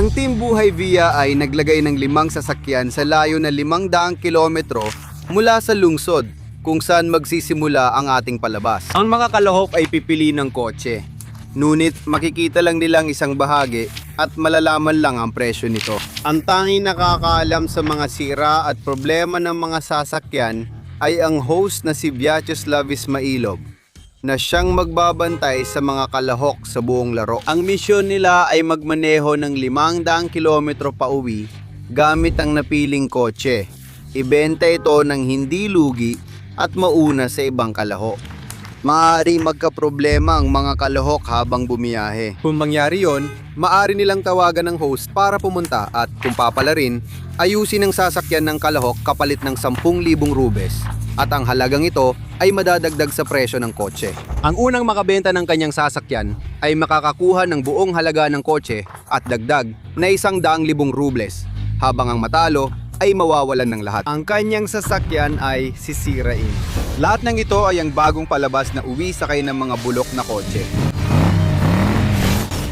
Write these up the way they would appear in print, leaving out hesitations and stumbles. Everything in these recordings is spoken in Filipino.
Ang Team Buhay Via ay naglagay ng 5 sasakyan sa layo na 500 kilometro mula sa lungsod kung saan magsisimula ang ating palabas. Ang mga kalahok ay pipili ng kotse. Ngunit makikita lang nilang isang bahagi at malalaman lang ang presyo nito. Ang tanging nakakaalam sa mga sira at problema ng mga sasakyan ay ang host na si Vyacheslav Ismailov na siyang magbabantay sa mga kalahok sa buong laro. Ang misyon nila ay magmaneho ng 500 kilometro pa uwi gamit ang napiling kotse. Ibenta ito ng hindi lugi at mauna sa ibang kalahok. Maaari magkaproblema ang mga kalahok habang bumiyahe. Kung mangyari yon, maaari nilang tawagan ng host para pumunta at kung papala rin, ayusin ang sasakyan ng kalahok kapalit ng 10,000 rubles. At ang halagang ito ay madadagdag sa presyo ng kotse. Ang unang makabenta ng kanyang sasakyan ay makakakuha ng buong halaga ng kotse at dagdag na 100,000 rubles, habang ang matalo ay mawawalan ng lahat. Ang kanyang sasakyan ay sisirain. Lahat ng ito ay ang bagong palabas na uwi sakay ng mga bulok na kotse.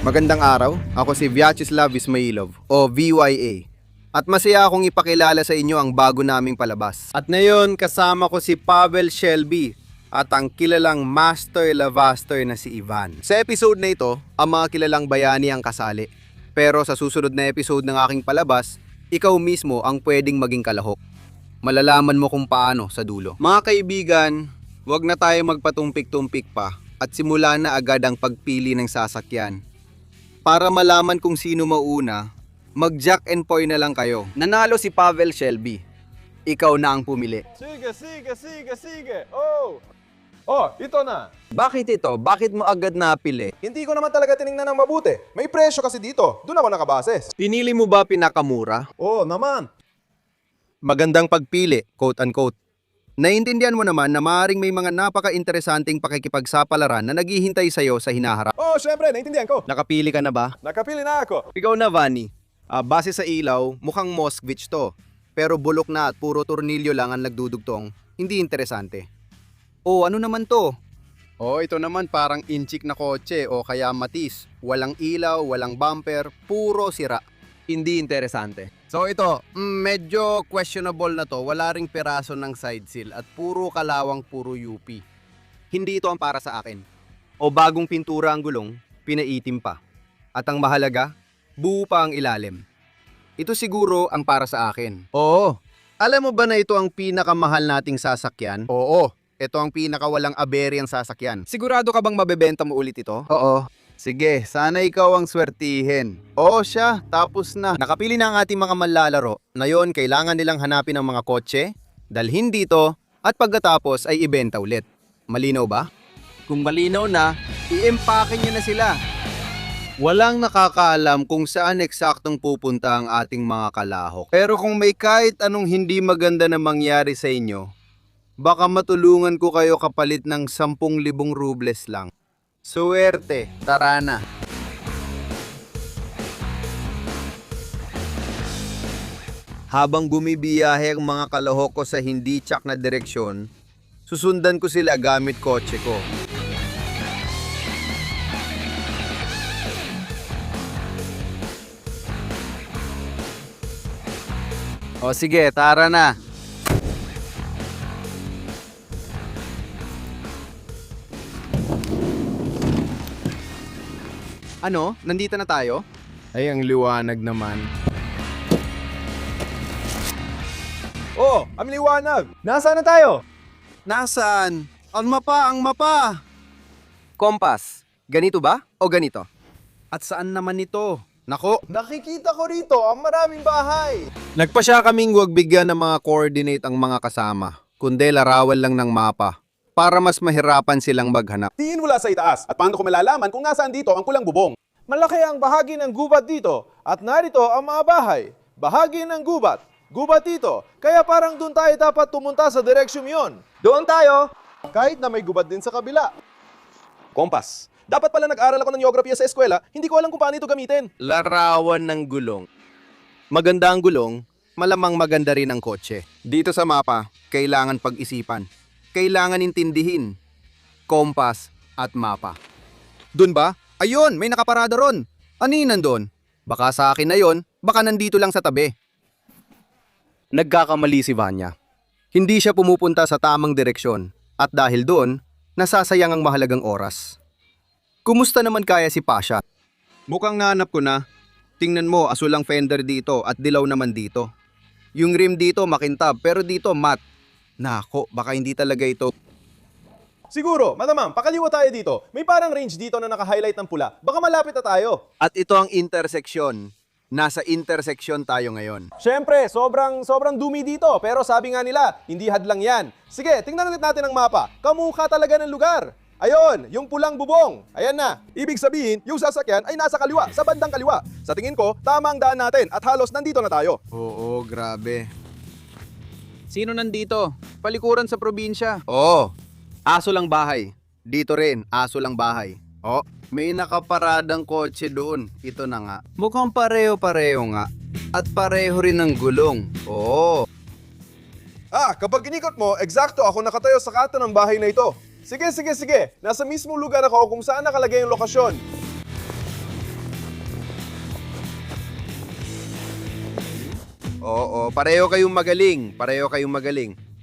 Magandang araw, ako si Vyacheslav Ismailov o VYA. At masaya akong ipakilala sa inyo ang bago naming palabas. At ngayon kasama ko si Pavel Shelby at ang kilalang master lavaster na si Ivan. Sa episode na ito, ang mga kilalang bayani ang kasali. Pero sa susunod na episode ng aking palabas, ikaw mismo ang pwedeng maging kalahok. Malalaman mo kung paano sa dulo. Mga kaibigan, huwag na tayo magpatumpik-tumpik pa at simula na agad ang pagpili ng sasakyan. Para malaman kung sino mauna, mag-jack and poy na lang kayo. Nanalo si Pavel Shelby. Ikaw na ang pumili. Sige. Oh, ito na. Bakit ito? Bakit mo agad napili? Hindi ko naman talaga tiningnan ng mabuti. May presyo kasi dito. Doon ako nakabases. Pinili mo ba pinakamura? Oo naman. Magandang pagpili, quote-unquote. Naiintindihan mo naman na maaaring may mga napaka-interesanting pakikipagsapalaran na naghihintay sa'yo sa hinaharap. Oo, syempre, naintindihan ko. Nakapili ka na ba? Nakapili na ako. Ikaw na, Vanny. Base sa ilaw, mukhang Moskvich to. Pero bulok na at puro tornilyo lang ang nagdudugtong. Hindi interesante. Oh, ano naman to? Oh, ito naman parang inchik na kotse o kaya Matiz. Walang ilaw, walang bumper, puro sira. Hindi interesante. So ito, medyo questionable na to. Wala ring peraso ng side seal at puro kalawang puro UP. Hindi ito ang para sa akin. O bagong pintura ang gulong, pinaitim pa. At ang mahalaga, buo pa ang ilalim. Ito siguro ang para sa akin. Oo. Alam mo ba na ito ang pinakamahal nating sasakyan? Oo. Ito ang pinakawalang aberyang sasakyan. Sigurado ka bang mabebenta mo ulit ito? Oo. Sige, sana ikaw ang swertihin. Oo siya, tapos na. Nakapili na ang ating mga manlalaro. Ngayon, kailangan nilang hanapin ang mga kotse, dalhin dito, at pagkatapos ay ibenta ulit. Malinaw ba? Kung malinaw na, i-empake nyo na sila. Walang nakakaalam kung saan eksaktong pupunta ang ating mga kalahok. Pero kung may kahit anong hindi maganda na mangyari sa inyo, baka matulungan ko kayo kapalit ng 10,000 rubles lang. Suwerte, tara na. Habang bumibiyahe ang mga kalahok ko sa hindi tsak na direksyon, susundan ko sila gamit kotse ko. O sige, tara na. Ano? Nandito na tayo? Ay, ang liwanag naman. Oh, ang liwanag. Nasaan na tayo? Nasaan? Ang mapa! Kompas. Ganito ba? O ganito? At saan naman ito? Nako, Nakikita ko rito ang maraming bahay. nagpasya kaming huwag bigyan ng mga coordinate ang mga kasama, kundi larawan lang ng mapa para mas mahirapan silang maghanap. Tingin mula sa itaas at paano ko malalaman kung nasaan dito ang kulang bubong? Malaki ang bahagi ng gubat dito at narito ang mga bahay. Bahagi ng gubat. Gubat dito. Kaya parang doon tayo dapat pumunta sa direksyon yon. Doon tayo! Kahit na may gubat din sa kabila. Kompas. Dapat pala nag-aral ako ng geography sa eskwela, hindi ko alam kung paano ito gamitin. Larawan ng gulong. Maganda ang gulong, malamang maganda rin ang kotse. Dito sa mapa, kailangan pag-isipan. Kailangan intindihin. Kompas at mapa. Dun ba? Ayun, may nakaparada ron. Ano yun nandun? Baka sa akin na yon, baka nandito lang sa tabi. Nagkakamali si Vanya. Hindi siya pumupunta sa tamang direksyon at dahil doon, nasasayang ang mahalagang oras. Kumusta naman kaya si Pasha? Mukhang nahanap ko na. Tingnan mo, asul ang fender dito at dilaw naman dito. Yung rim dito makintab pero dito matte. Nako, baka hindi talaga ito. Siguro, malamang, pakaliwa tayo dito. May parang range dito na naka-highlight ng pula. Baka malapit na tayo. At ito ang interseksyon. Nasa interseksyon tayo ngayon. Siyempre, sobrang dumi dito. Pero sabi nga nila, hindi hadlang yan. Sige, tingnan ulit natin ang mapa. Kamukha talaga ng lugar. Ayon, yung pulang bubong. Ayan na. Ibig sabihin, yung sasakyan ay nasa kaliwa, sa bandang kaliwa. Sa tingin ko, tama ang daan natin at halos nandito na tayo. Oo, grabe. Sino nandito? Palikuran sa probinsya. Oo, aso lang bahay. Dito rin, aso lang bahay. Oh, may nakaparadang kotse doon. Ito na nga. Mukhang pareho-pareho nga. At pareho rin ng gulong. Oo. Kapag inikot mo, eksakto ako nakatayo sa kata ng bahay na ito. Sige. Nasa mismong lugar ako kung saan nakalagay yung lokasyon. Oo, pareho kayong magaling.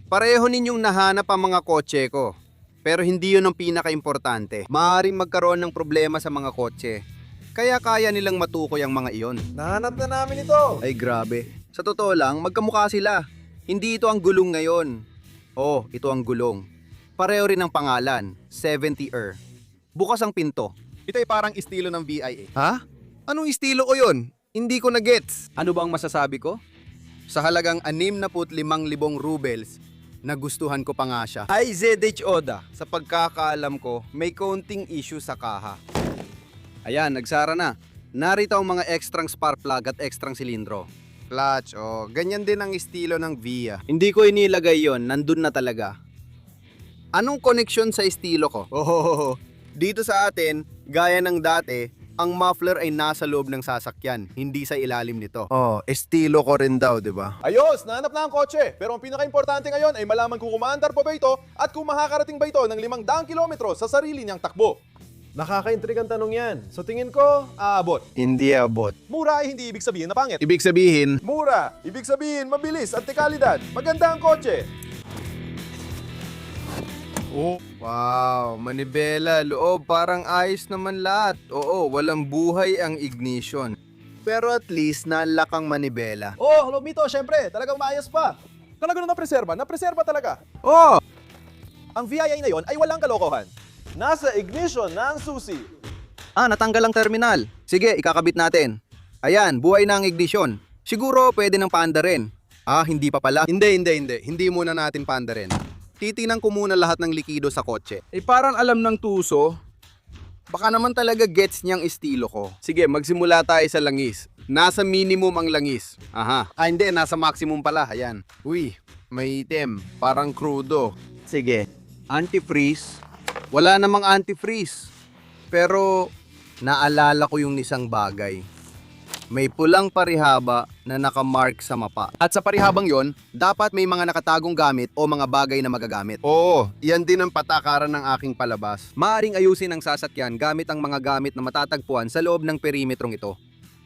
Pareho ninyong nahanap ang mga kotse ko. Pero hindi yun ang pinaka-importante. Maaaring magkaroon ng problema sa mga kotse. Kaya kaya nilang matukoy ang mga iyon. Nahanap na namin ito. Ay grabe. Sa totoo lang, magkamukha sila. Hindi ito ang gulong ngayon. Oh, ito ang gulong. Pareho rin ang pangalan, 70er. Bukas ang pinto. Ito ay parang estilo ng VIA. Ha? Anong estilo ko yun? Hindi ko na-gets. Ano ba ang masasabi ko? Sa halagang 65,000 rubles, nagustuhan ko pa nga siya. Ay ZH Oda, sa pagkakaalam ko, may counting issue sa kaha. Ayan, nagsara na. Narito ang mga extrang spark plug at extrang silindro. Clutch, ganyan din ang estilo ng VIA. Hindi ko inilagay yon, nandun na talaga. Anong koneksyon sa estilo ko? Dito sa atin, gaya ng dati, ang muffler ay nasa loob ng sasakyan, hindi sa ilalim nito. Estilo ko rin daw, di ba? Ayos, nahanap na ang kotse. Pero ang pinaka-importante ngayon ay malaman kung kumaandar pa ba ito at kung makakarating ba ito ng 500 kilometro sa sarili niyang takbo. Nakaka-intrigang tanong yan. So tingin ko, aabot. Hindi abot. Mura ay hindi ibig sabihin na pangit. Ibig sabihin, Mura, ibig sabihin mabilis at dekalidad. Maganda ang kotse. wow, manibela, loob, parang ayos naman lahat. Oo, walang buhay ang ignition. Pero at least nalak ang manibela. Hello Mito, syempre, talagang maayos pa. Talagang napreserba talaga. Ang VIA na yon ay walang kalokohan. Nasa ignition na ang susi. Natanggal ang terminal. Sige, ikakabit natin. Ayan, buhay na ang ignition. Siguro pwede nang paandarin. Hindi pa pala. Hindi. Hindi muna natin paandarin. Titinan ko muna lahat ng likido sa kotse. Parang alam ng tuso. Baka naman talaga gets niyang estilo ko. Sige, magsimula tayo sa langis. Nasa minimum ang langis. Hindi, nasa maximum pala. Ayan. Uy, may itim. Parang crudo. Sige. Antifreeze. Wala namang antifreeze. Pero, naalala ko yung isang bagay. May pulang parihaba na nakamark sa mapa. At sa parihabang yon, dapat may mga nakatagong gamit o mga bagay na magagamit. Oo, yan din ang patakaran ng aking palabas. Maaring ayusin ang sasakyan gamit ang mga gamit na matatagpuan sa loob ng perimetrong ito.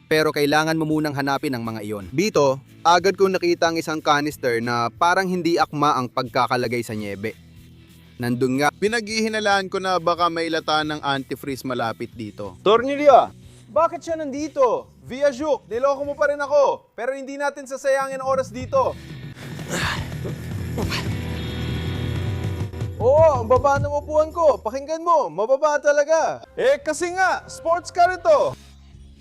Pero kailangan mo munang hanapin ang mga iyon. Dito, agad kong nakita ang isang canister na parang hindi akma ang pagkakalagay sa niebe. Nandun nga. Pinaghihinalaan ko na baka may lata ng antifreeze malapit dito. Tornilyo, bakit siya nandito? Via Juke, niloko mo pa rin ako. Pero hindi natin sasayangin ang oras dito. Ang baba ng upuan ko. Pakinggan mo, mababa talaga. Kasi nga, sports car ito.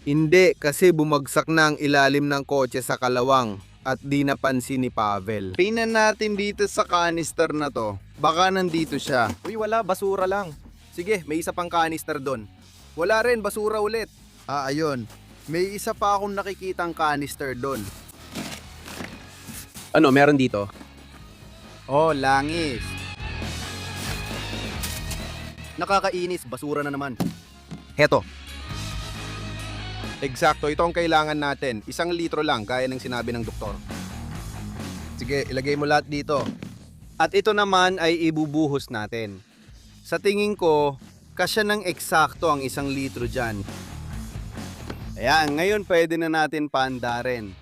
Hindi, kasi bumagsak na ang ilalim ng kotse sa kalawang at di napansin ni Pavel. Tingnan natin dito sa canister na to. Baka nandito siya. Uy, wala, basura lang. Sige, may isa pang canister doon. Wala rin, basura ulit. Ayun. May isa pa akong nakikitang canister doon. Ano, meron dito? Langis. Nakakainis, basura na naman. Heto. Eksakto, ito ang kailangan natin. 1 litro lang, gaya ng sinabi ng doktor. Sige, ilagay mo lahat dito. At ito naman ay ibubuhos natin. Sa tingin ko, kasya ng eksakto ang 1 litro dyan. Ayan, ngayon pwede na natin paandarin.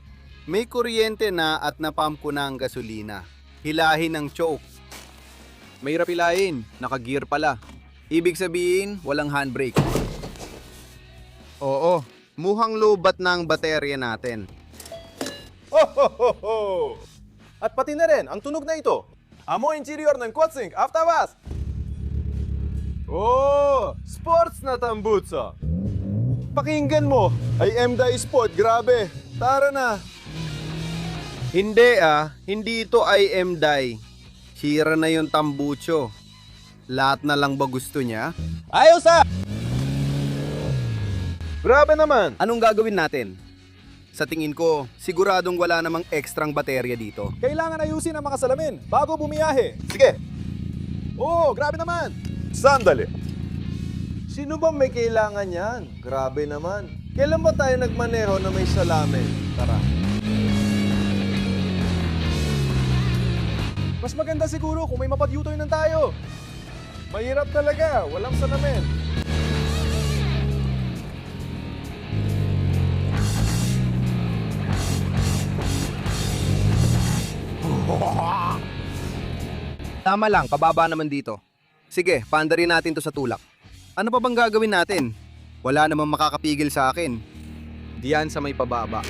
May kuryente na at napump ko na ang gasolina. Hilahin ng choke. Mahirap hilahin, naka-gear pala. Ibig sabihin, walang handbrake. Oo, mukhang low-bat na ang baterya natin. Ho, ho, ho, ho! At pati na rin ang tunog na ito. Amo interior ng Kotsing Aftabas! Oh, sports na tambutso. Pakinggan mo, ay MDI Sport, grabe. Tara na. Hindi ito ay MDI. Sira na yung tambucho. Lahat na lang ba gusto niya? Ayos ah! Grabe naman. Anong gagawin natin? Sa tingin ko, siguradong wala namang ekstrang baterya dito. Kailangan ayusin ang mga salamin bago bumiyahe. Sige. Oh, grabe naman. Sandali. Sino ba may kailangan yan? Grabe naman. Kailan ba tayo nagmaneho na may salamin? Tara. Mas maganda siguro kung may mapagyutoy tayo. Mahirap talaga, walang salamin. Tama lang, pababa naman dito. Sige, paandarin natin to sa tulak. Ano pa bang gagawin natin? Wala namang makakapigil sa akin. Diyan sa may pababa.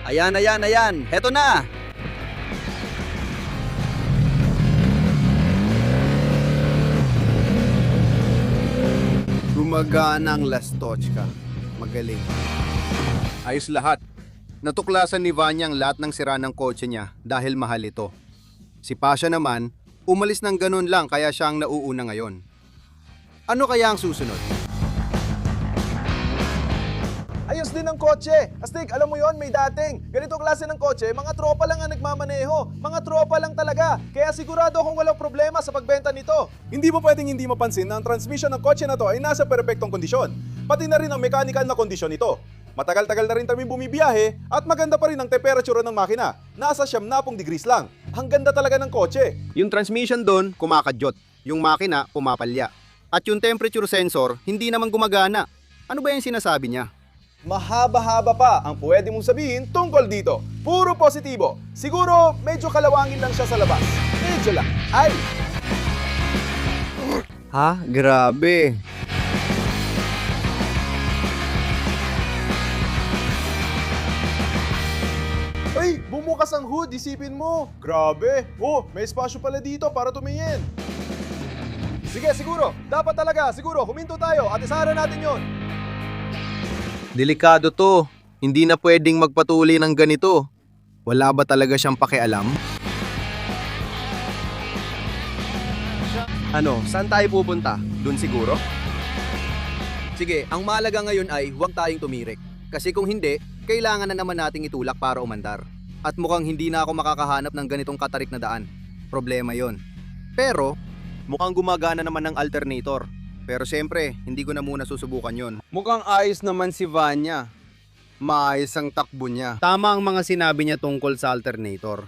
Ayan. Heto na! Gumagana ang Lastochka. Magaling. Ayos lahat. Natuklasan ni Vanya ang lahat ng sira ng kotse niya dahil mahal ito. Si Pasha naman, umalis ng ganun lang kaya siya ang nauuna ngayon. Ano kaya ang susunod? Ayos din ang kotse. Astig, alam mo yon, may dating. Ganito klase ng kotse, mga tropa lang ang nagmamaneho. Mga tropa lang talaga. Kaya sigurado akong walang problema sa pagbenta nito. Hindi mo pwedeng hindi mapansin na ang transmission ng kotse na to ay nasa perpektong kondisyon. Pati na rin ang mechanical na kondisyon nito. Matagal-tagal na rin kami bumibiyahe at maganda pa rin ang temperature ng makina. Nasa 70 degrees lang. Ang ganda talaga ng kotse. Yung transmission doon, kumakadyot. Yung makina, pumapalya. At yung temperature sensor, hindi naman gumagana. Ano ba yung sinasabi niya? Mahaba-haba pa ang pwede mong sabihin tungkol dito. Puro positibo. Siguro medyo kalawangin lang siya sa labas. Medyo lang. Ay! Ha? Grabe. Ay! Bumukas ang hood, isipin mo. Grabe. Oh, may espasyo pala dito para tumingin. Sige, siguro. Dapat talaga. Siguro, huminto tayo at isara natin yon. Delikado to. Hindi na pwedeng magpatuloy ng ganito. Wala ba talaga siyang pakialam? Ano, saan tayo pupunta? Doon siguro? Sige, ang mahalaga ngayon ay huwag tayong tumirik. Kasi kung hindi, kailangan na naman nating itulak para umandar. At mukhang hindi na ako makakahanap ng ganitong katarik na daan. Problema yon. Pero, mukhang gumagana naman ng alternator. Pero siyempre, hindi ko na muna susubukan yon. Mukhang ayos naman si Vanya. Maayos ang takbo niya. Tama ang mga sinabi niya tungkol sa alternator.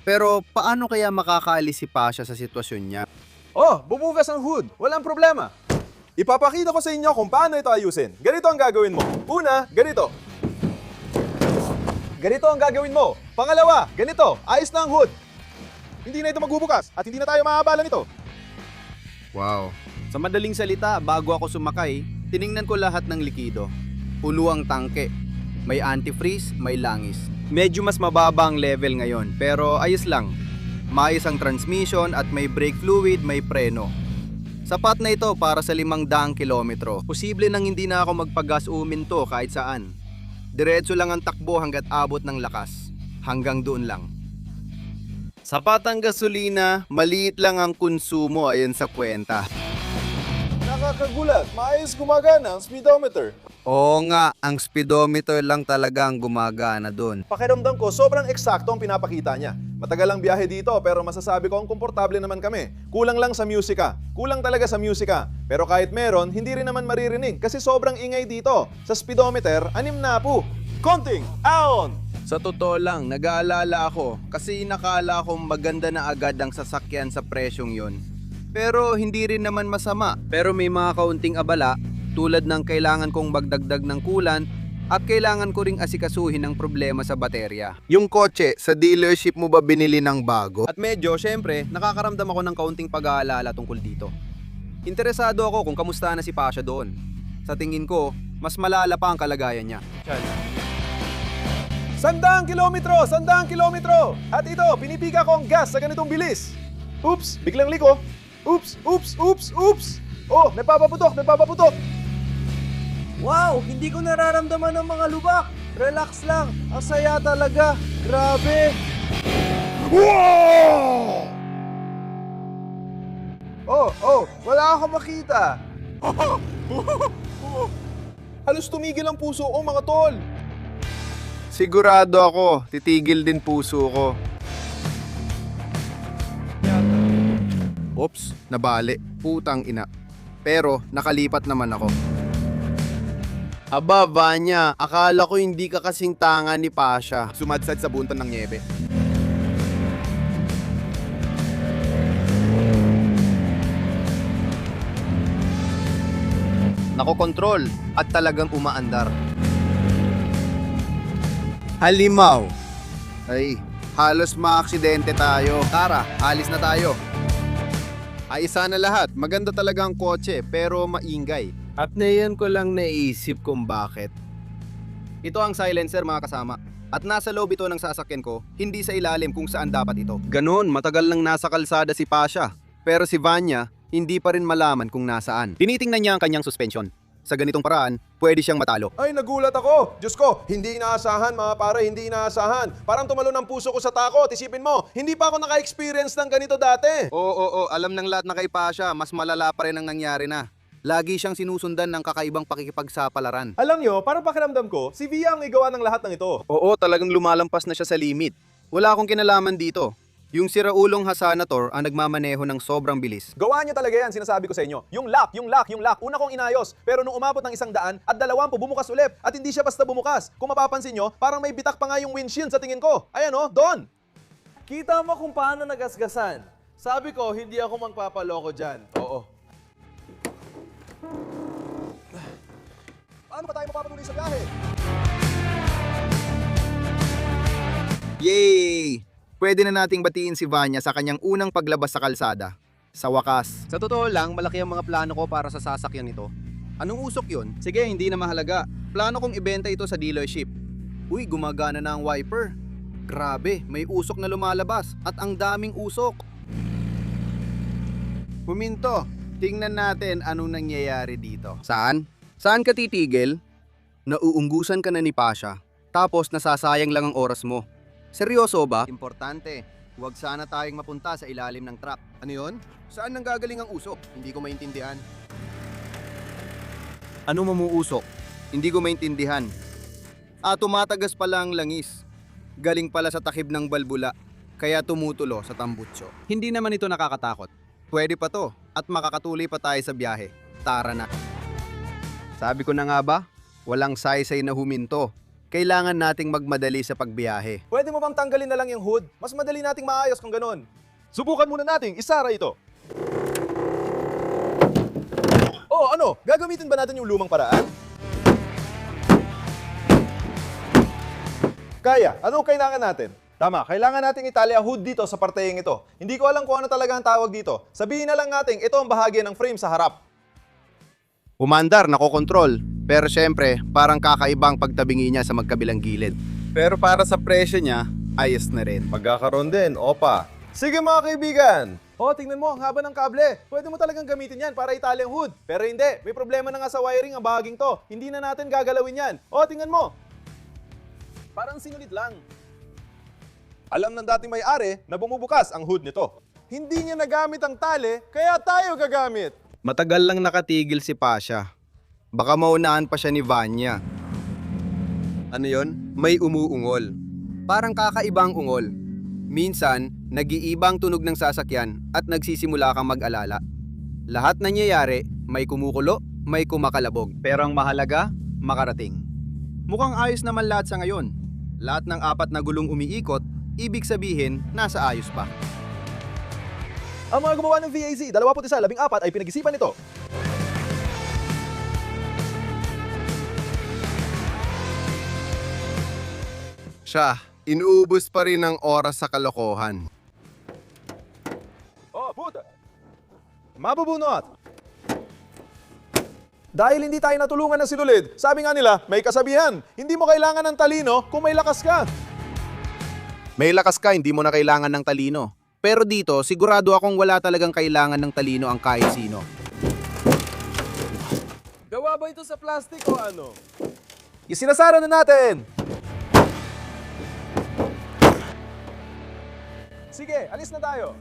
Pero paano kaya makakaalis si Pasha sa sitwasyon niya? Oh, bumugas ang hood. Walang problema. Ipapakita ko sa inyo kung paano ito ayusin. Ganito ang gagawin mo. Una, ganito. Ganito ang gagawin mo. Pangalawa, ganito. Ayos na ang hood. Hindi na ito magbubukas at hindi na tayo maaabala nito. Wow. Sa madaling salita, bago ako sumakay, tiningnan ko lahat ng likido. Puno ang tangke. May antifreeze, may langis. Medyo mas mababa ang level ngayon, pero ayos lang. Maayos ang transmission at may brake fluid, may preno. Sapat na ito para sa 500 kilometro. Posible nang hindi na ako magpagas o uminto kahit saan. Diretso lang ang takbo hanggat abot ng lakas. Hanggang doon lang. Sapat ang gasolina, maliit lang ang konsumo ayon sa kwenta. Nakakagulat. Maayos gumagana ang speedometer. Oo nga, ang speedometer lang talaga ang gumagana doon. Pakiramdam ko, sobrang eksakto ang pinapakita niya. Matagal ang biyahe dito pero masasabi ko ang komportable naman kami. Kulang lang sa musika. Kulang talaga sa musika. Pero kahit meron, hindi rin naman maririnig kasi sobrang ingay dito. Sa speedometer, 6 na po. Counting! On! Sa totoo lang, nag-aalala ako kasi nakala kong maganda na agad ang sasakyan sa presyong yon. Pero hindi rin naman masama. Pero may mga kaunting abala tulad ng kailangan kong magdagdag ng coolant at kailangan ko ring asikasuhin ng problema sa baterya. Yung kotse, sa dealership mo ba binili ng bago? At medyo, syempre, nakakaramdam ako ng kaunting pag-aalala tungkol dito. Interesado ako kung kamusta na si Pasha doon. Sa tingin ko, mas malala pa ang kalagayan niya. 100 kilometro! 100 kilometro! At ito, pinipiga ko ang gas sa ganitong bilis. Oops! Biglang liko. Oops! Oops! Oops! Oops! Oh, napapaputok! Napapaputok! Wow! Hindi ko nararamdaman ng mga lubak. Relax lang. Ang saya talaga. Grabe. Wow! Oh, wala akong makita. Halos tumigil ang puso ko, mga tol. Sigurado ako, titigil din puso ko. Oops, nabali. Putang ina. Pero nakalipat naman ako. Aba, Vanya, akala ko hindi ka kasing tanga ni Pasha. Sumadsad sa bunton ng niebe. Nakokontrol at talagang umaandar. Halimaw. Ay, halos maaksidente tayo. Tara, alis na tayo. Ay, isa na lahat. Maganda talaga ang kotse, pero maingay. At ngayon ko lang naisip kung bakit. Ito ang silencer, mga kasama. At nasa loob ito ng sasakyan ko, hindi sa ilalim kung saan dapat ito. Ganon, matagal nang nasa kalsada si Pasha. Pero si Vanya, hindi pa rin malaman kung nasaan. Tinitingnan niya ang kanyang suspension. Sa ganitong paraan, pwede siyang matalo. Ay, nagulat ako. Diyos ko, hindi inaasahan, mga pare, hindi inaasahan. Parang tumalo ng puso ko sa takot. Isipin mo, hindi pa ako naka-experience ng ganito dati. Oo, alam ng lahat na kay Pasha, mas malala pa rin ang nangyari na. Lagi siyang sinusundan ng kakaibang pakikipagsapalaran. Alam nyo, parang pakiramdam ko, si Via ang igawa ng lahat ng ito. Oo, talagang lumalampas na siya sa limit. Wala akong kinalaman dito. Yung siraulong Hasanator ang nagmamaneho ng sobrang bilis. Gawa niya talaga yan, sinasabi ko sa inyo. Yung lock. Una kong inayos. Pero nung umabot ng 100 at 20, bumukas ulit. At hindi siya basta bumukas. Kung mapapansin nyo, parang may bitak pa nga yung windshield sa tingin ko. Ayan o, doon. Kita mo kung paano nagasgasan. Sabi ko, hindi ako magpapaloko dyan. Oo. Paano ba tayo mapapatuloy sa biyahe? Yay! Pwede na nating batiin si Vanya sa kanyang unang paglabas sa kalsada. Sa wakas. Sa totoo lang, malaki ang mga plano ko para sa sasakyan nito. Anong usok yun? Sige, hindi na mahalaga. Plano kong ibenta ito sa dealership. Uy, gumagana na ang wiper. Grabe, may usok na lumalabas at ang daming usok. Huminto. Tingnan natin anong nangyayari dito. Saan? Saan ka titigil? Nauunggusan ka na ni Pasha. Tapos nasasayang lang ang oras mo. Seryoso ba? Importante. Huwag sana tayong mapunta sa ilalim ng truck. Ano yun? Saan nang gagaling ang usok? Hindi ko maintindihan. Ano mamuusok? Hindi ko maintindihan. Tumatagas pala ang langis. Galing pala sa takip ng balbula. Kaya tumutulo sa tambutso. Hindi naman ito nakakatakot. Pwede pa to. At makakatuloy pa tayo sa biyahe. Tara na. Sabi ko na nga ba? Walang saysay na huminto. Kailangan nating magmadali sa pagbiyahe. Pwede mo bang tanggalin na lang yung hood? Mas madali nating maayos kung ganun. Subukan muna nating isara ito. Oh, ano? Gagamitin ba natin yung lumang paraan? Kaya, anong kailangan natin? Tama, kailangan nating itali ang hood dito sa parteng ito. Hindi ko alam kung ano talaga ang tawag dito. Sabihin na lang natin, ito ang bahagi ng frame sa harap. Umandar, nakokontrol. Pero syempre, parang kakaibang pagtabingi niya sa magkabilang gilid. Pero para sa presyo niya, ayos na rin. Magkakaroon din, opa. Sige mga kaibigan. Tingnan mo, ang haba ng kable. Pwede mo talagang gamitin yan para itali ang hood. Pero hindi, may problema na nga sa wiring ang bahaging to. Hindi na natin gagalawin yan. Tingnan mo. Parang sinulid lang. Alam ng dating may-ari na bumubukas ang hood nito. Hindi niya nagamit ang tali, kaya tayo gagamit. Matagal lang nakatigil si Pasha. Baka maunahan pa siya ni Vanya. Ano yon? May umuungol. Parang kakaibang ungol. Minsan, nag-iibang tunog ng sasakyan at nagsisimula kang mag-alala. Lahat nangyayari, may kumukulo, may kumakalabog. Pero ang mahalaga, makarating. Mukhang ayos naman lahat sa ngayon. Lahat ng 4 na gulong umiikot, ibig sabihin, nasa ayos pa. Ang mga gumawa ng VAZ 21-14 ay pinag-isipan nito. Siya, inuubos pa rin ang oras sa kalokohan. Oh, puta! Mabubunot! Dahil hindi tayo natulungan ng sinulid, sabi nga nila, may kasabihan, hindi mo kailangan ng talino kung may lakas ka. May lakas ka, hindi mo na kailangan ng talino. Pero dito, sigurado akong wala talagang kailangan ng talino ang kahit sino. Gawa ba ito sa plastic o ano? Isinasara na natin! Sige, alis na tayo.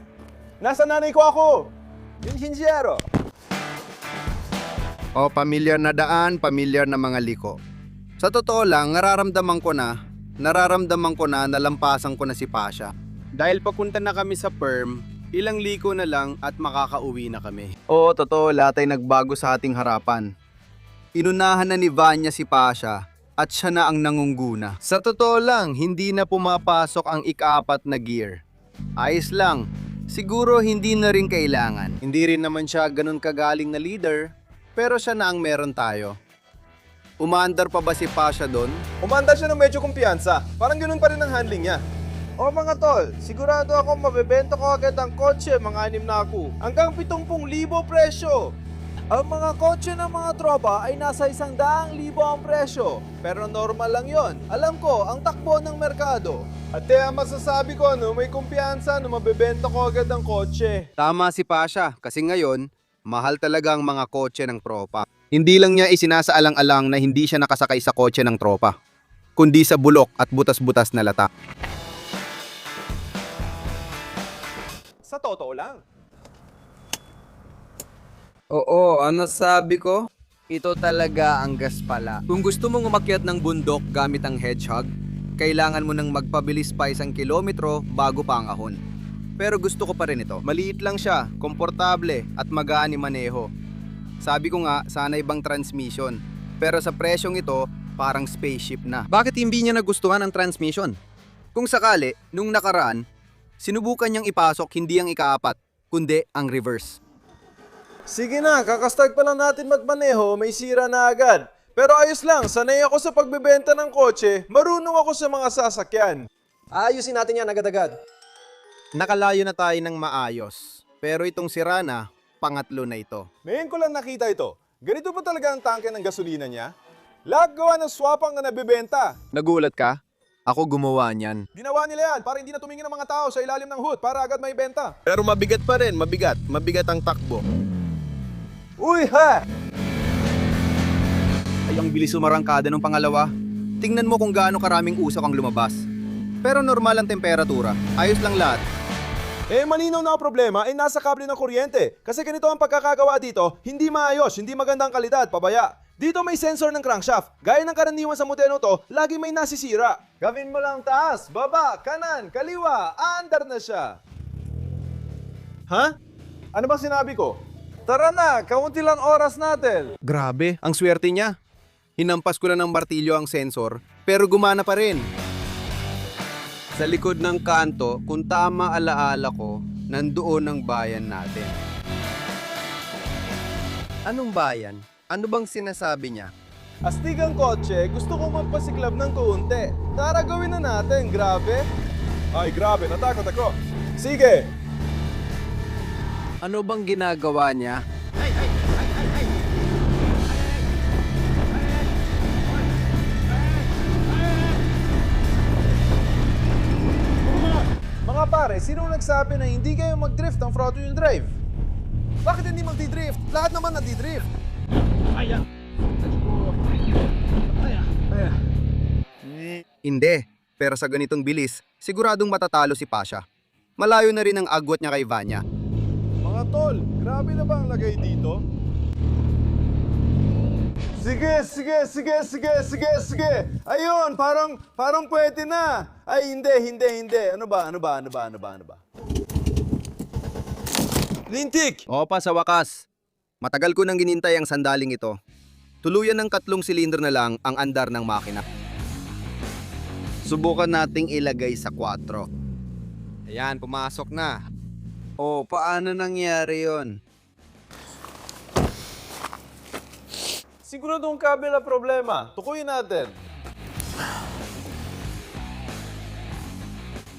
Nasa nanay ko ako. Yung hinsyero. O pamilyar na daan, pamilyar na mga liko. Sa totoo lang, nararamdaman ko na nalampasan ko na si Pasha. Dahil papunta na kami sa perm, ilang liko na lang at makakauwi na kami. Oo, totoo, lahat ay nagbago sa ating harapan. Inunahan na ni Vanya si Pasha at siya na ang nangungguna. Sa totoo lang, hindi na pumapasok ang ika-4 na gear. Ayos lang, siguro hindi na rin kailangan. Hindi rin naman siya ganun kagaling na leader, pero siya na ang meron tayo. Umaandar pa ba si Pasha doon? Umandar siya ng medyo kumpiyansa. Parang ganun pa rin ang handling niya. O mga tol, sigurado ako mabebenta ko agad ang kotse, mga 6 na ako. Hanggang 70,000 presyo. Ang mga kotse ng mga tropa ay nasa 100,000 ang presyo. Pero normal lang yon. Alam ko, ang takbo ng merkado. At kaya masasabi ko, may kumpiyansa na mabebenta ko agad ang kotse. Tama si Pasha, kasi ngayon, mahal talaga ang mga kotse ng tropa. Hindi lang niya isinasaalang-alang na hindi siya nakasakay sa kotse ng tropa, kundi sa bulok at butas-butas na lata. Sa totoo lang. Oo, ano sabi ko? Ito talaga ang gaspala. Kung gusto mong umakyat ng bundok gamit ang hedgehog, kailangan mo nang magpabilis pa 1 kilometro bago pa ang ahon. Pero gusto ko pa rin ito. Maliit lang siya, komportable at magaan maneho. Sabi ko nga, sana ibang transmission. Pero sa presyong ito, parang spaceship na. Bakit hindi niya nagustuhan ang transmission? Kung sakali, nung nakaraan, sinubukan niyang ipasok hindi ang ika-4, kundi ang reverse. Sige na, kakastart pa lang natin magmaneho, may sira na agad. Pero ayos lang, sanay ako sa pagbebenta ng kotse, marunong ako sa mga sasakyan. Ayusin natin yan agad-agad. Nakalayo na tayo ng maayos. Pero itong sira na, pangatlo na ito. Ngayon ko lang nakita ito. Ganito ba talaga ang tangke ng gasolina niya? Lahat gawa ng swapang na nabebenta. Nagulat ka? Ako gumawa niyan. Ginawa nila yan para hindi na tumingin ang mga tao sa ilalim ng hood para agad may benta. Pero mabigat pa rin, mabigat. Mabigat ang takbo. Uy ha! Ay, ang bilis umarangkada ng pangalawa. Tingnan mo kung gaano karaming usok ang lumabas. Pero normal ang temperatura. Ayos lang lahat. Eh malinaw na ang problema ay nasa kable ng kuryente. Kasi ganito ang pagkakagawa dito, hindi maayos, hindi magandang kalidad, pabaya. Dito may sensor ng crankshaft. Gaya ng karaniwan sa modelo to, lagi may nasisira. Gawin mo lang taas, baba, kanan, kaliwa, andar na siya. Ha? Ano bang sinabi ko? Tara na, kaunti lang oras natin. Grabe, ang swerte niya. Hinampas ko na ng martilyo ang sensor, pero gumana pa rin. Sa likod ng kanto, kung tama alaala ko, nandoon ang bayan natin. Anong bayan? Ano bang sinasabi niya? Astig ang kotse, gusto kong magpasiklab ng kaunti. Tara gawin na natin, grabe. Ay grabe, natakot ako. Sige! Ano bang ginagawa niya? Mga pare, sino nagsabi na hindi kayo mag-drift ang front wheel drive? Bakit hindi magdi-drift? Lahat naman nadi-drift. Hindi, pero sa ganitong bilis, siguradong matatalo si Pasha. Malayo na rin ang agwat niya kay Vanya. Mga tol, grabe na ba ang lagay dito? Sige. Ayun, parang pwede na. Ay, hindi. Ano ba? Lintik! Opa, sa wakas. Matagal ko nang ginintay ang sandaling ito. Tuluyan ng 3 silindro na lang ang andar ng makina. Subukan nating ilagay sa 4. Ayan, pumasok na. Oh, paano nangyari yon? Siguradong kabel ang problema. Tukuyin natin.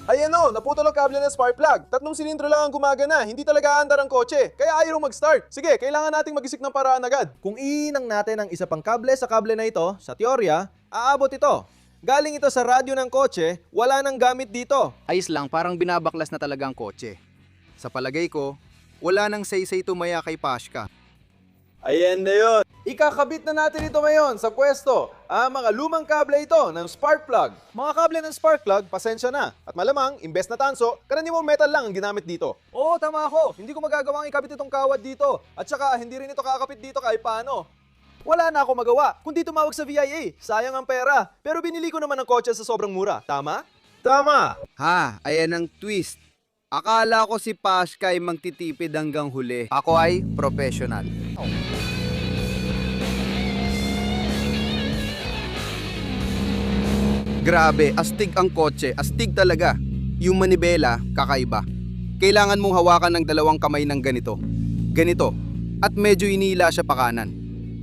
Ayan o, naputol ang kable ng spark plug. 3 silindro lang ang gumagana, hindi talaga aandar ang kotse, kaya ayaw mag-start. Sige, kailangan nating mag-isip ng paraan agad. Kung iinang natin ang isa pang kable sa kable na ito, sa teorya, aabot ito. Galing ito sa radyo ng kotse, wala nang gamit dito. Ayos lang, parang binabaklas na talaga ang kotse. Sa palagay ko, wala nang say-say tumaya kay Pashka. Ayan na yun. Ikakabit na natin ito ngayon sa pwesto. Ang mga lumang kable ito ng spark plug. Mga kable ng spark plug, pasensya na. At malamang, imbes na tanso, karaniwang metal lang ang ginamit dito. Oo, tama ako. Hindi ko magagawang ikabit itong kawad dito. At saka, hindi rin ito kakapit dito kahit paano. Wala na ako magawa, kundi tumawag sa VIA. Sayang ang pera. Pero binili ko naman ang kotse sa sobrang mura. Tama? Tama. Ha, ayan ang twist. Akala ko si Pashka ay magtitipid hanggang huli. Ako ay professional. Grabe, astig ang kotse. Astig talaga. Yung manibela, kakaiba. Kailangan mong hawakan ng 2 kamay ng ganito. Ganito. At medyo inila siya pa kanan.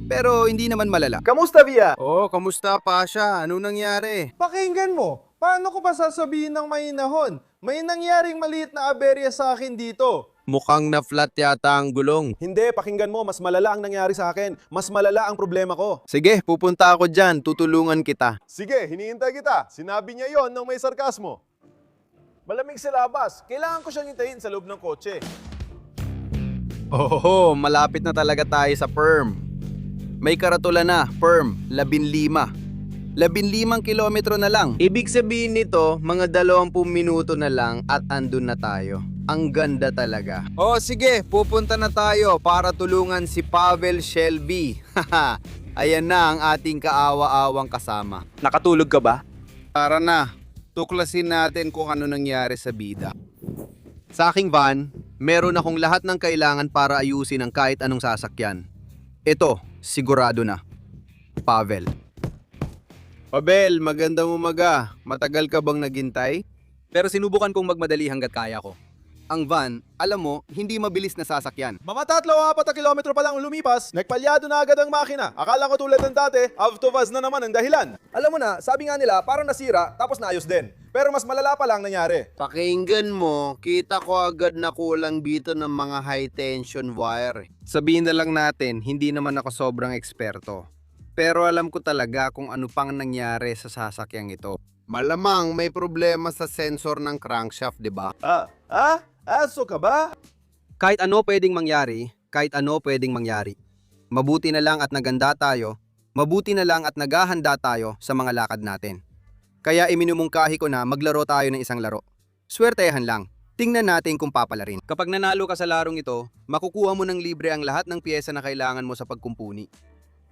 Pero hindi naman malala. Kamusta, Via? Oh, kamusta Pasha? Ano nangyari? Pakinggan mo. Paano ko pa sasabihin ng mainahon? May nangyaring maliit na aberya sa akin dito. Mukhang na-flat yata ang gulong. Hindi, pakinggan mo. Mas malala ang nangyari sa akin. Mas malala ang problema ko. Sige, pupunta ako dyan. Tutulungan kita. Sige, hinihintay kita. Sinabi niya yon nang may sarkasmo. Malamig sa labas. Kailangan ko siyang hintayin sa loob ng kotse. Oh, malapit na talaga tayo sa perm. May karatula na, perm, 15. 15 kilometro na lang. Ibig sabihin nito, mga 20 minuto na lang at andun na tayo. Ang ganda talaga. Oh, sige, pupunta na tayo para tulungan si Pavel Shelby. Ayan na ang ating kaawa-awang kasama. Nakatulog ka ba? Tara na, tuklasin natin kung ano nangyari sa bida. Sa aking van, meron akong lahat ng kailangan para ayusin ang kahit anong sasakyan. Ito, sigurado na. Pavel. Pavel, magandang umaga. Matagal ka bang naghintay? Pero sinubukan kong magmadali hanggat kaya ko. Ang van, alam mo, hindi mabilis na sasakyan. Mga 3-4 kilometro pa lang lumipas, nagpalyado na agad ang makina. Akala ko tulad ng dati, out of us na naman ang dahilan. Alam mo na, sabi nga nila, parang nasira, tapos naayos din. Pero mas malala pa lang nangyari. Pakinggan mo, kita ko agad na kulang dito ng mga high tension wire. Sabihin na lang natin, hindi naman ako sobrang eksperto. Pero alam ko talaga kung ano pang nangyari sa sasakyang ito. Malamang may problema sa sensor ng crankshaft, di ba? Aso ka ba? Kahit ano pwedeng mangyari, Mabuti na lang at naganda tayo, mabuti na lang at naghahanda tayo sa mga lakad natin. Kaya iminumungkahi ko na maglaro tayo ng isang laro. Swertehan lang. Tingnan natin kung papalarin. Kapag nanalo ka sa larong ito, makukuha mo ng libre ang lahat ng piyesa na kailangan mo sa pagkumpuni.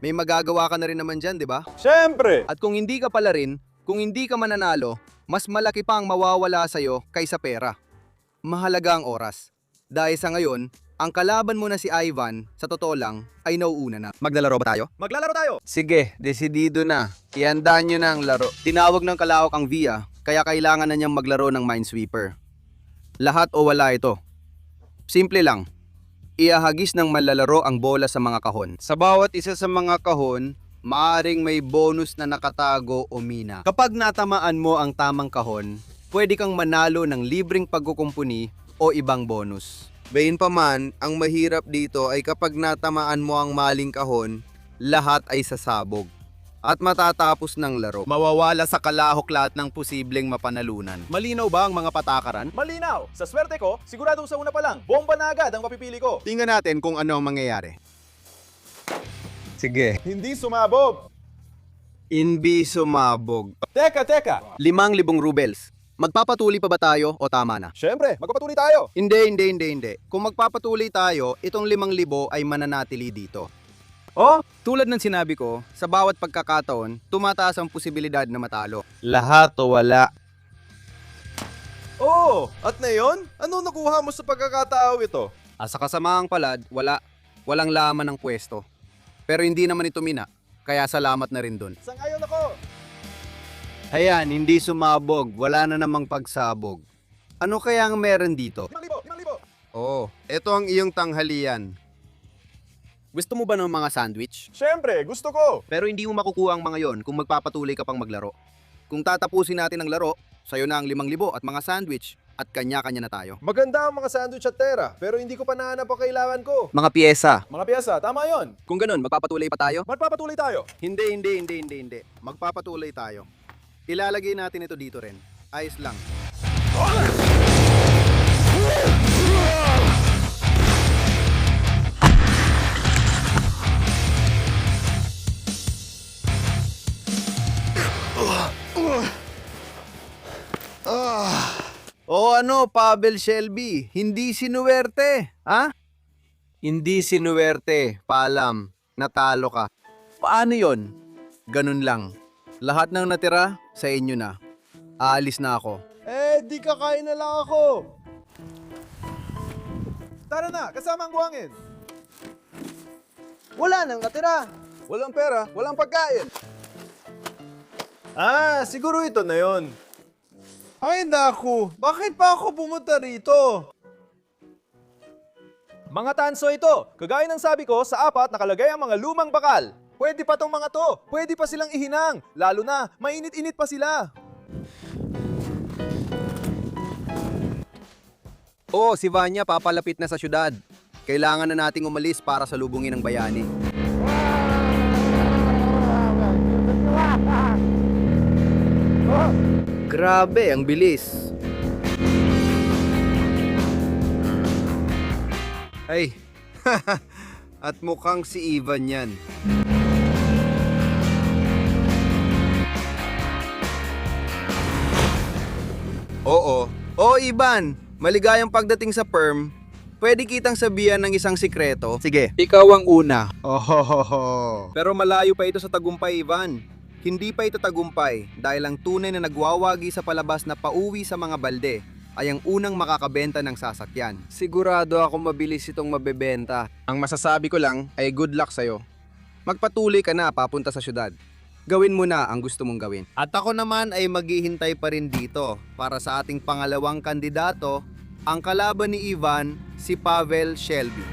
May magagawa ka na rin naman dyan, di ba? Siyempre! At kung hindi ka palarin, kung hindi ka mananalo, mas malaki pa ang mawawala sa'yo kaysa pera. Mahalaga ang oras. Dahil sa ngayon, ang kalaban mo na si Ivan, sa totoo lang, ay nauuna na. Maglalaro ba tayo? Maglalaro tayo! Sige, desidido na. Ihandaan nyo na ang laro. Tinawag ng kalawak ang Via, kaya kailangan na niyang maglaro ng Minesweeper. Lahat o wala ito. Simple lang. Iahagis ng malalaro ang bola sa mga kahon. Sa bawat isa sa mga kahon, maaring may bonus na nakatago o mina. Kapag natamaan mo ang tamang kahon, pwede kang manalo ng libreng pagkukumpuni o ibang bonus. Gayunpaman, ang mahirap dito ay kapag natamaan mo ang maling kahon, lahat ay sasabog. At matatapos ng laro, mawawala sa kalahok lahat ng posibleng mapanalunan. Malinaw ba ang mga patakaran? Malinaw! Sa swerte ko, siguradong sa una pa lang, bomba na agad ang mapipili ko. Tingnan natin kung ano ang mangyayari. Sige. Hindi sumabog! Hindi sumabog. Teka! 5,000 rubles. Magpapatuloy pa ba tayo o tama na? Siyempre, magpapatuloy tayo! Hindi. Kung magpapatuloy tayo, itong 5,000 ay mananatili dito. Oh? Tulad ng sinabi ko, sa bawat pagkakataon, tumataas ang posibilidad na matalo. Lahat o wala. Oh, at ngayon, ano nakuha mo sa pagkakatao ito? Sa kasamaang palad, walang laman ng pwesto. Pero hindi naman ito mina, kaya salamat na rin dun. Sangayon ako! Ayan, hindi sumabog, wala na namang pagsabog. Ano kaya ang meron dito? 5,000! Oh, ito ang iyong tanghalian. Gusto mo ba ng mga sandwich? Siyempre, gusto ko. Pero hindi mo makukuha ang mga yon kung magpapatuloy ka pang maglaro. Kung tatapusin natin ang laro, sa'yo na ang 5,000 at mga sandwich at kanya-kanya na tayo. Maganda ang mga sandwich at tera, pero hindi ko pa nahanap ang kailangan ko. Mga piyesa. Mga piyesa, tama yon. Kung ganun, magpapatuloy pa tayo? Magpapatuloy tayo. Hindi. Magpapatuloy tayo. Ilalagay natin ito dito rin. Ayos lang. O ano, Pavel Shelby, hindi sinuwerte, ha? Hindi sinuwerte, paalam, natalo ka. Paano yon? Ganun lang. Lahat ng natira, sa inyo na. Aalis na ako. Di kakain na lang ako. Tara na, kasama ang buhangin. Wala nang natira. Walang pera, walang pagkain. Siguro ito na yon. Ay, naku. Bakit pa ako pumunta rito? Mga tanso ito. Kagaya ng sabi ko, sa apat nakalagay ang mga lumang bakal. Pwede pa tong mga to. Pwede pa silang ihinang. Lalo na, mainit-init pa sila. Oo, si Vanya papalapit na sa syudad. Kailangan na nating umalis para salubungin ang bayani. Grabe, ang bilis. Ay, at mukhang si Ivan yan. Oo. Oo, Ivan. Maligayang pagdating sa perm. Pwede kitang sabihan ng isang sikreto. Sige. Ikaw ang una. Pero malayo pa ito sa tagumpay, Ivan. Hindi pa ito tagumpay dahil ang tunay na nagwawagi sa palabas na pauwi sa mga balde ay ang unang makakabenta ng sasakyan. Sigurado ako mabilis itong mabebenta. Ang masasabi ko lang ay good luck sa'yo. Magpatuloy ka na papunta sa syudad. Gawin mo na ang gusto mong gawin. At ako naman ay maghihintay pa rin dito para sa ating pangalawang kandidato, ang kalaban ni Ivan, si Pavel Shelby.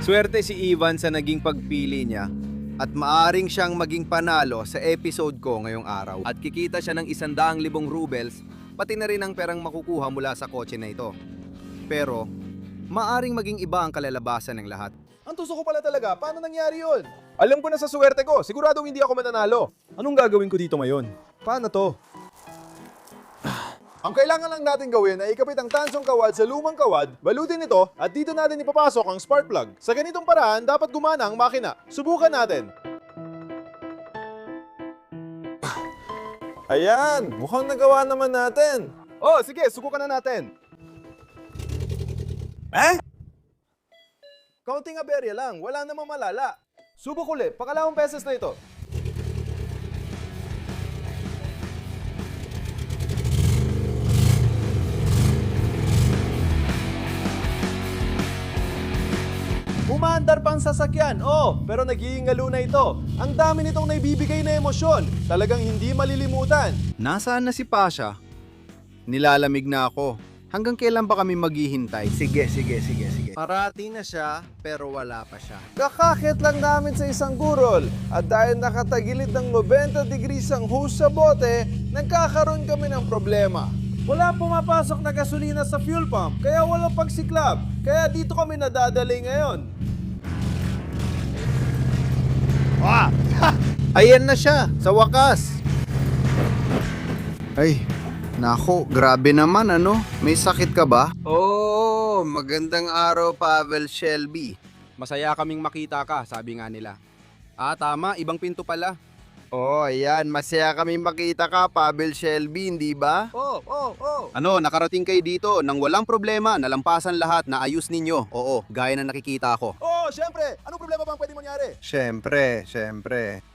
Swerte si Ivan sa naging pagpili niya at maaring siyang maging panalo sa episode ko ngayong araw. At kikita siya ng 100,000 rubles, pati na rin ang perang makukuha mula sa kotse na ito. Pero, maaring maging iba ang kalalabasan ng lahat. Ang tuso ko pala talaga, paano nangyari yun? Alam ko na sa swerte ko, siguradong hindi ako mananalo. Anong gagawin ko dito ngayon? Paano to? Ang kailangan lang natin gawin ay ikapit ang tansong kawad sa lumang kawad, balutin ito at dito natin ipapasok ang spark plug. Sa ganitong paraan, dapat gumana ang makina. Subukan natin. Ayan, mukhang nagawa naman natin. Oh, sige, subukan na natin. Kaunting aberya lang, wala namang malala. Subok ulit, pakalawang beses na ito. Umaandar pang sasakyan, pero nag-iingalo na ito. Ang dami nitong naibibigay na emosyon, talagang hindi malilimutan. Nasaan na si Pasha? Nilalamig na ako. Hanggang kailan ba kami maghihintay? Sige. Parating na siya, pero wala pa siya. Kakakit lang namin sa isang burol at dahil nakatagilid ng 90 degrees ang hose sa bote, nagkakaroon kami ng problema. Wala pumapasok na gasolina sa fuel pump, kaya walang pagsiklab. Kaya dito kami nadadali ngayon. Ayan na siya, sa wakas. Ay, nako, grabe naman ano? May sakit ka ba? Oo, magandang araw Pavel Shelby. Masaya kaming makita ka, sabi nga nila. Tama, ibang pinto pala. Ayan, masaya kaming makita ka Pavel Shelby, hindi ba? Ano, nakarating kayo dito nang walang problema, nalampasan lahat, naayos ninyo. Oo, gaya na nakikita ko. Siyempre. Anong problema bang pwede mangyari? Siyempre.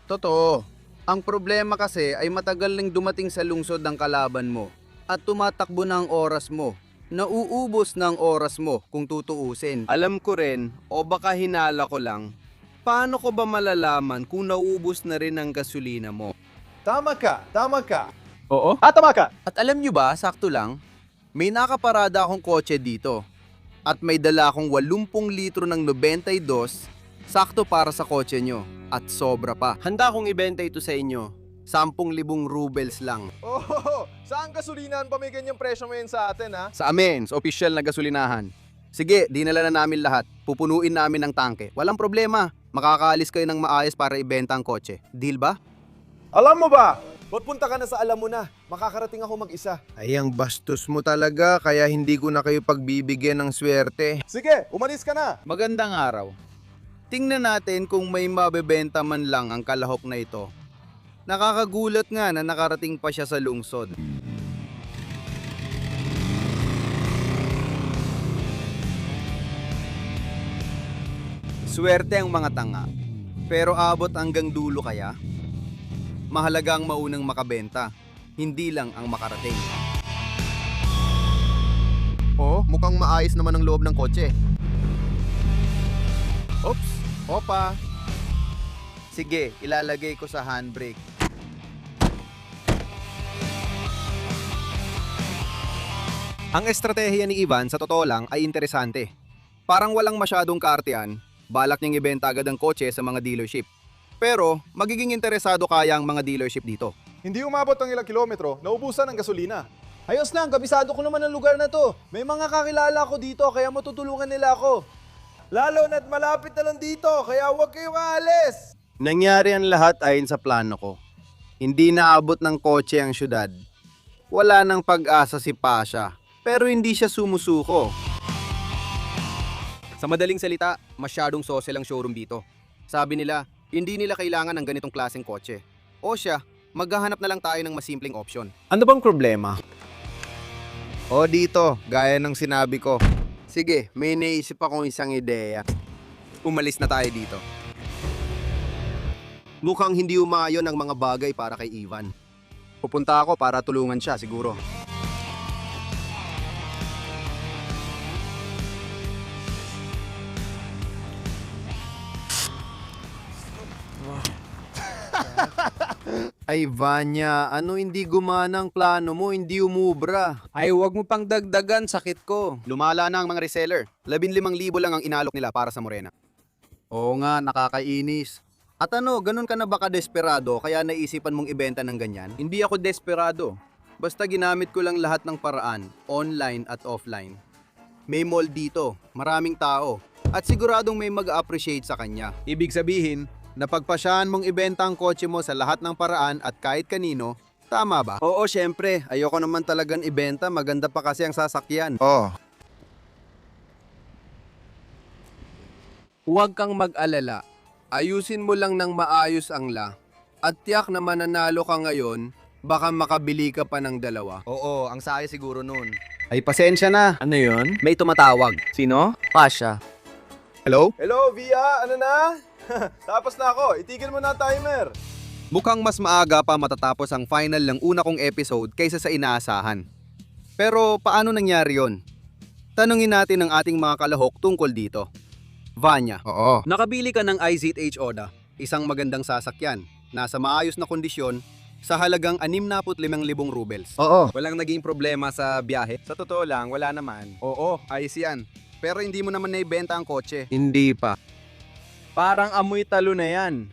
Totoo. Ang problema kasi ay matagal nang dumating sa lungsod ng kalaban mo at tumatakbo na ang oras mo. Nauubos na ang oras mo kung tutuusin. Alam ko rin, o baka hinala ko lang, paano ko ba malalaman kung nauubos na rin ang gasolina mo? Tama ka. Oo? Tama ka. At alam nyo ba, sakto lang, may nakaparada akong kotse dito. At may dala akong 80 litro ng 92, sakto para sa kotse nyo. At sobra pa. Handa akong ibenta ito sa inyo. 10,000 rubles lang. Oh, saan gasolinahan pa may ganyang presyo ngayon sa atin, ha? Sa amin, sa opisyal na gasolinahan. Sige, dinala na namin lahat. Pupunuin namin ng tangke. Walang problema. Makakaalis kayo ng maayos para ibenta ang kotse. Deal ba? Alam mo ba? Punta ka na sa alam mo na. Makakarating ako mag-isa. Ay, ang bastos mo talaga, kaya hindi ko na kayo pagbibigyan ng swerte. Sige, umalis ka na. Magandang araw. Tingnan natin kung may mabebenta man lang ang kalahok na ito. Nakakagulat nga na nakarating pa siya sa lungsod. Swerte ang mga tanga. Pero abot hanggang dulo kaya? Mahalaga ang maunang makabenta, hindi lang ang makarating. Oh, mukhang maayos naman ang loob ng kotse. Oops! Opa! Sige, ilalagay ko sa handbrake. Ang estratehiya ni Ivan sa totoo lang ay interesante. Parang walang masyadong kaartean, balak niyang ibenta agad ang kotse sa mga dealership. Pero magiging interesado kaya ang mga dealership dito. Hindi umabot ng ilang kilometro, naubusan ng gasolina. Ayos lang, kabisado ko naman ang lugar na to. May mga kakilala ko dito, kaya matutulungan nila ako. Lalo na't malapit na lang dito, kaya huwag kayong aalis. Nangyari ang lahat ayon sa plano ko. Hindi naabot ng kotse ang syudad. Wala nang pag-asa si Pasha, pero hindi siya sumusuko. Sa madaling salita, masyadong sosel ang showroom dito. Sabi nila, hindi nila kailangan ng ganitong klaseng kotse. O siya, maghahanap na lang tayo ng mas simpleng option. Ano bang problema? O dito, gaya ng sinabi ko. Sige, may naisip akong isang ideya. Umalis na tayo dito. Mukhang hindi umayon ang mga bagay para kay Ivan. Pupunta ako para tulungan siya siguro. Ay Vanya, ano hindi gumana ang plano mo, hindi umubra. Ay wag mo pang dagdagan, sakit ko. Lumala na ang mga reseller. 15,000 lang ang inalok nila para sa Morena. Oo nga, nakakainis. At ano, ganun ka na ba ka-desperado kaya naisipan mong ibenta ng ganyan? Hindi ako desperado. Basta ginamit ko lang lahat ng paraan, online at offline. May mall dito, maraming tao, at siguradong may mag-appreciate sa kanya. Ibig sabihin, napagpasyahan mong ibenta ang kotse mo sa lahat ng paraan at kahit kanino, tama ba? Oo, syempre. Ayoko naman talagang ibenta, maganda pa kasi ang sasakyan. Oh, Huwag kang mag-alala. Ayusin mo lang ng maayos ang at tiyak na mananalo ka ngayon, baka makabili ka pa ng dalawa. Oo, ang saya siguro nun. Ay, pasensya na. Ano yun? May tumatawag. Sino? Pasha. Hello? Hello, Via, ano na? Tapos na ako, itigil mo na ang timer. Mukhang mas maaga pa matatapos ang final ng una kong episode kaysa sa inaasahan. Pero paano nangyari yon? Tanungin natin ang ating mga kalahok tungkol dito. Vanya, oo. nakabili ka ng IZH Oda, isang magandang sasakyan, nasa maayos na kondisyon, sa halagang 65,000 rubles. Oo. Walang naging problema sa biyahe? Sa totoo lang, wala naman. Oo, ayos yan. Pero hindi mo naman naibenta ang kotse. Hindi pa. Parang amoy talo na yan.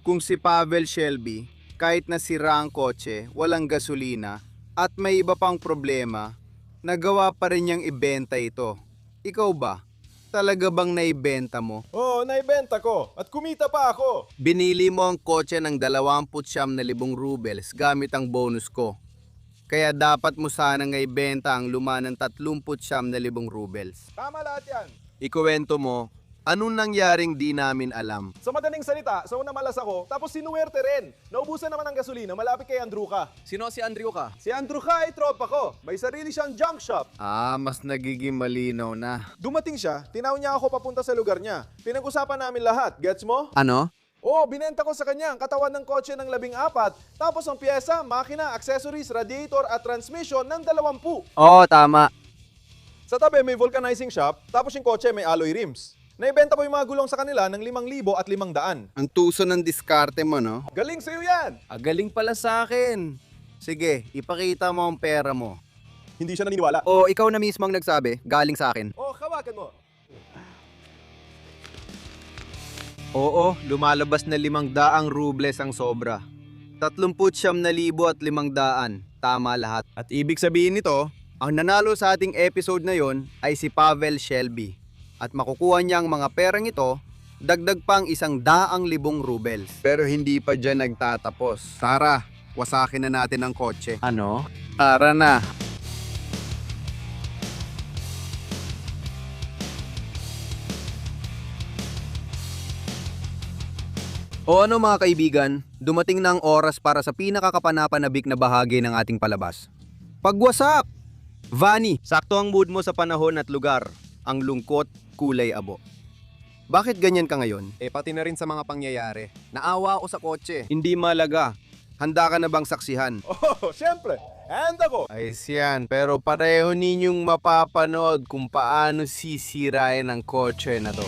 Kung si Pavel Shelby, kahit nasira ang kotse, walang gasolina, at may iba pang problema, nagawa pa rin niyang ibenta ito. Ikaw ba? Talaga bang naibenta mo? Oo, naibenta ko. At kumita pa ako. Binili mo ang kotse ng 29,000 rubles gamit ang bonus ko. Kaya dapat mo sanang ibenta ang luma ng 39,000 rubles. Tama lahat yan. Ikuwento mo, anong nangyaring di namin alam? Sa madaling salita, sa una malas ako, tapos sinuwerte rin. Naubusan naman ang gasolina, malapit kay Andrew ka. Sino si Andrew ka? Si Andrew ka ay tropa ko. May sarili siyang junk shop. Mas nagiging malinaw na. Dumating siya, tinawag niya ako papunta sa lugar niya. Pinag-usapan namin lahat, gets mo? Ano? Oo, binenta ko sa kanya ang katawan ng kotse ng 14, tapos ang pyesa, makina, accessories, radiator at transmission ng 20. Oo, tama. Sa tabi may vulcanizing shop, tapos yung kotse may alloy rims. Naibenta ko yung mga gulong sa kanila ng 5,000 at 500. Ang tuso ng diskarte mo, no? Galing sa'yo yan! Galing pala sa akin. Sige, ipakita mo ang pera mo. Hindi siya naniniwala. O ikaw na mismo ang nagsabi, galing sa akin. Oh, hawakan mo. Oo, lumalabas na 500 rubles ang sobra. 39,500. Tama lahat. At ibig sabihin nito, ang nanalo sa ating episode na yon ay si Pavel Shelby. At makukuha niya ang mga perang ito, dagdag pang 100,000 rubles. Pero hindi pa dyan nagtatapos. Tara, wasakin na natin ang kotse. Ano? Tara na. O ano mga kaibigan, dumating na ang oras para sa pinakakapanapanabik na bahagi ng ating palabas. Pagwasak! Vani, sakto ang mood mo sa panahon at lugar. Ang lungkot, kulay abo. Bakit ganyan ka ngayon? Pati na rin sa mga pangyayari. Naawa ako sa kotse. Hindi malaga. Handa ka na bang saksihan? Oh, syempre. And ako. Ay siyan, pero pareho ninyong mapapanood kung paano sisirain ang kotse na to.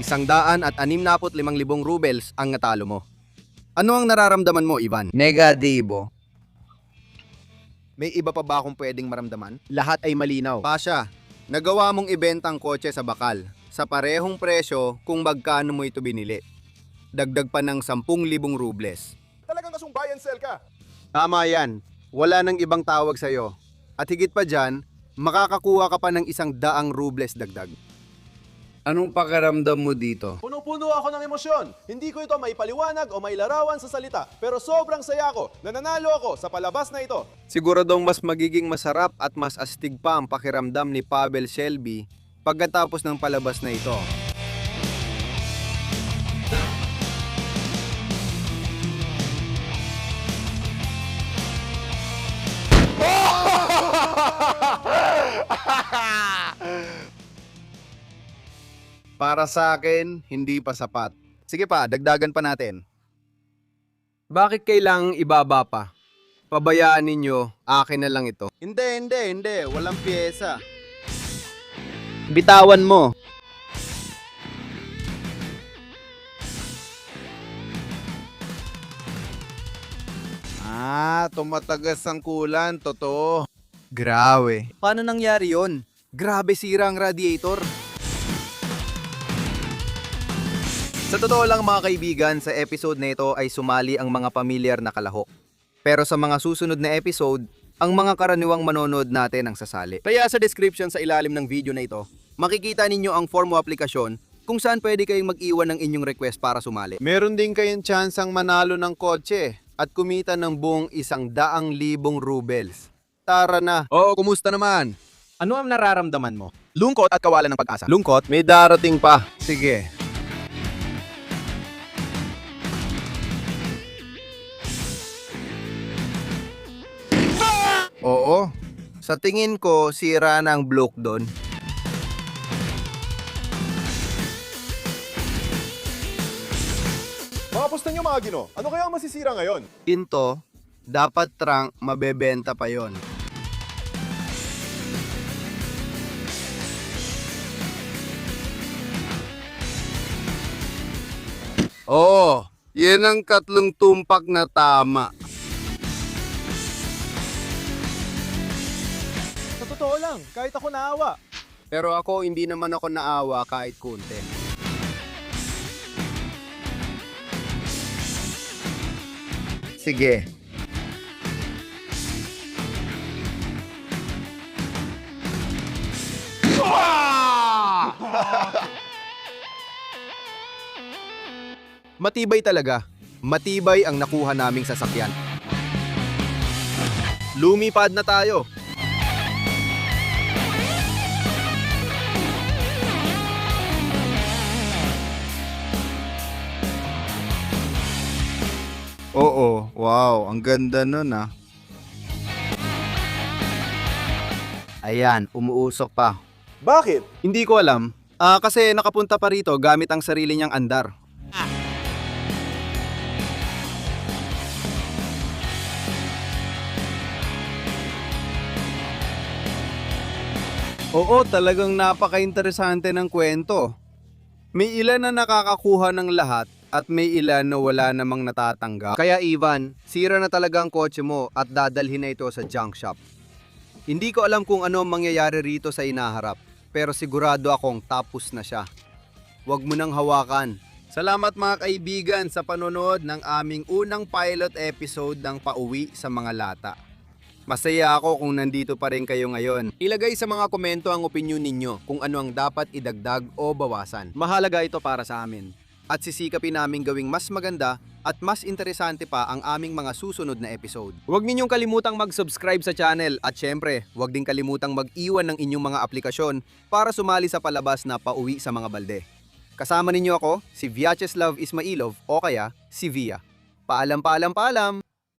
₱165,000 rubles ang natalo mo. Ano ang nararamdaman mo, Ivan? Negatibo. May iba pa ba akong pwedeng maramdaman? Lahat ay malinaw. Pasha, nagawa mong ibenta ang kotse sa bakal sa parehong presyo kung magkano mo ito binili. Dagdag pa ng 10,000 rubles. Talagang kasong buy and sell ka. Tama yan. Wala nang ibang tawag sa'yo. At higit pa dyan, makakakuha ka pa ng 100 rubles dagdag. Anong pakiramdam mo dito? Puno-puno ako ng emosyon. Hindi ko ito maipaliwanag o mailarawan sa salita. Pero sobrang saya ko na nanalo ako sa palabas na ito. Siguradong mas magiging masarap at mas astig pa ang pakiramdam ni Pavel Shelby pagkatapos ng palabas na ito. Para sa akin, hindi pa sapat. Sige pa, dagdagan pa natin. Bakit kailangang ibaba pa? Pabayaan ninyo, akin na lang ito. Hindi. Walang pyesa. Bitawan mo. Tumatagas ang kulan, totoo. Grabe. Paano nangyari yon? Grabe sira ang radiator. Sa totoo lang mga kaibigan, sa episode na ito ay sumali ang mga pamilyar na kalahok. Pero sa mga susunod na episode, ang mga karaniwang manonood natin ang sasali. Kaya sa description sa ilalim ng video na ito, makikita ninyo ang form o aplikasyon kung saan pwede kayong mag-iwan ng inyong request para sumali. Meron din kayong tsansang manalo ng kotse at kumita ng buong 100,000 rubles. Tara na. Oo, kumusta naman? Ano ang nararamdaman mo? Lungkot at kawalan ng pag-asa. Lungkot, may darating pa. Sige. Oo. Sa tingin ko, sira na ang block doon. Mga pusta nyo mga Gino, ano kaya ang masisira ngayon? Pinto, dapat trunk, mabebenta pa yon. Oo, yan ang katlong tumpak na tama. Sa totoo lang, kahit ako naawa. Pero ako, hindi naman ako naawa kahit kunti. Sige. Matibay talaga. Matibay ang nakuha naming sasakyan. Lumipad na tayo. Oo, wow, ang ganda nun ah. Ayan, umuusok pa. Bakit? Hindi ko alam. Kasi nakapunta pa rito gamit ang sarili niyang andar. Oo, talagang napaka-interesante ng kwento. May ilan na nakakakuha ng lahat at may ilan na wala namang natatanggap. Kaya Ivan, sira na talaga ang kotse mo at dadalhin na ito sa junk shop. Hindi ko alam kung ano ang mangyayari rito sa inaharap, pero sigurado akong tapos na siya. Huwag mo nang hawakan. Salamat mga kaibigan sa panonood ng aming unang pilot episode ng Pauwi sa Mga Lata. Masaya ako kung nandito pa rin kayo ngayon. Ilagay sa mga komento ang opinyon ninyo kung ano ang dapat idagdag o bawasan. Mahalaga ito para sa amin. At sisikapin naming gawing mas maganda at mas interesante pa ang aming mga susunod na episode. Huwag ninyong kalimutang mag-subscribe sa channel at syempre, huwag din kalimutang mag-iwan ng inyong mga aplikasyon para sumali sa palabas na Pauwi sa Mga Balde. Kasama ninyo ako, si Vyacheslav Ismailov o kaya si Via. Paalam, paalam, paalam!